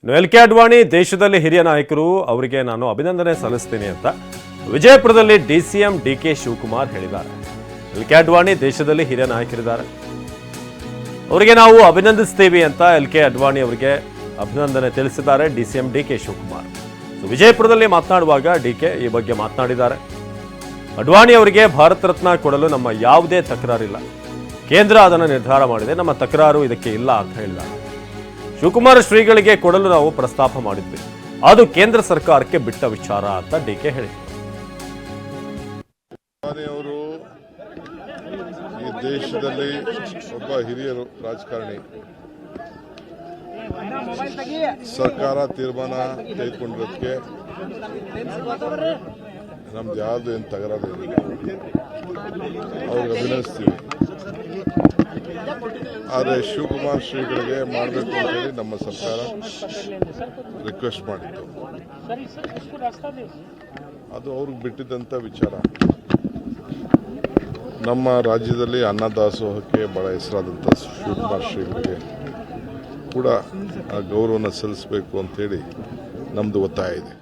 L K Advani ದೇಶದಲ್ಲಿ ಹಿರಿಯ ನಾಯಕರು, ಅವರಿಗೆ ನಾನು ಅಭಿನಂದನೆ ಸಲ್ಲಿಸ್ತೀನಿ ಅಂತ ವಿಜಯಪುರದಲ್ಲಿ ಡಿಸಿಎಂ ಡಿಕೆ ಶಿವಕುಮಾರ್ ಹೇಳಿದ್ದಾರೆ. ಎಲ್ ಕೆ ಅಡ್ವಾಣಿ ದೇಶದಲ್ಲಿ ಹಿರಿಯ ನಾಯಕರಿದ್ದಾರೆ, ಅವರಿಗೆ ನಾವು ಅಭಿನಂದಿಸ್ತೀವಿ ಅಂತ ಎಲ್ ಕೆ ಅಡ್ವಾಣಿ ಅವರಿಗೆ ಅಭಿನಂದನೆ ತಿಳಿಸಿದ್ದಾರೆ ಡಿಸಿಎಂ ಡಿಕೆ ಶಿವಕುಮಾರ್. ವಿಜಯಪುರದಲ್ಲಿ ಮಾತನಾಡುವಾಗ ಡಿಕೆ ಈ ಬಗ್ಗೆ ಮಾತನಾಡಿದ್ದಾರೆ. ಅಡ್ವಾಣಿ ಅವರಿಗೆ ಭಾರತ ರತ್ನ ಕೊಡಲು ನಮ್ಮ ಯಾವುದೇ ತಕರಾರಿಲ್ಲ, ಕೇಂದ್ರ ಅದನ್ನು ನಿರ್ಧಾರ ಮಾಡಿದೆ, ನಮ್ಮ ತಕರಾರು ಇದಕ್ಕೆ ಇಲ್ಲ ಅಂತ ಹೇಳಿದ್ದಾರೆ. ಶಿವಕುಮಾರ ಶ್ರೀಗಳಿಗೆ ಕೊಡಲು ನಾವು ಪ್ರಸ್ತಾಪ ಮಾಡಿದ್ವಿ, ಅದು ಕೇಂದ್ರ ಸರ್ಕಾರಕ್ಕೆ ಬಿಟ್ಟ ವಿಚಾರ ಅಂತ ಡಿಕೆ ಹೇಳಿದರು. ಅವರು ಈ ದೇಶದಲ್ಲಿ ಒಬ್ಬ ಹಿರಿಯರು ರಾಜಕಾರಣಿ, ಸರ್ಕಾರ ತೀರ್ಮಾನ ತೆಗೆದುಕೊಂಡಿರೋದಕ್ಕೆ ನಮ್ದು ಯಾವುದು ಏನು ತಕರಾರಿಲ್ಲ, ಅವ್ರಿಗೆ ಅಭಿನಯಿಸ್ತೀವಿ. ಆದರೆ ಶಿವಕುಮಾರ್ ಶ್ರೀಗಳಿಗೆ ಮಾಡಬೇಕು ಅಂತ ಹೇಳಿ ನಮ್ಮ ಸರ್ಕಾರ ರಿಕ್ವೆಸ್ಟ್ ಮಾಡಿತ್ತು, ಅದು ಅವ್ರಿಗೆ ಬಿಟ್ಟಿದ್ದಂಥ ವಿಚಾರ. ನಮ್ಮ ರಾಜ್ಯದಲ್ಲಿ ಅನ್ನದಾಸೋಹಕ್ಕೆ ಬಹಳ ಹೆಸರಾದಂಥ ಶಿವಕುಮಾರ್ ಶ್ರೀಗಳಿಗೆ ಕೂಡ ಆ ಗೌರವನ ಸಲ್ಲಿಸಬೇಕು ಅಂತೇಳಿ ನಮ್ಮದು ಒತ್ತಾಯ ಇದೆ.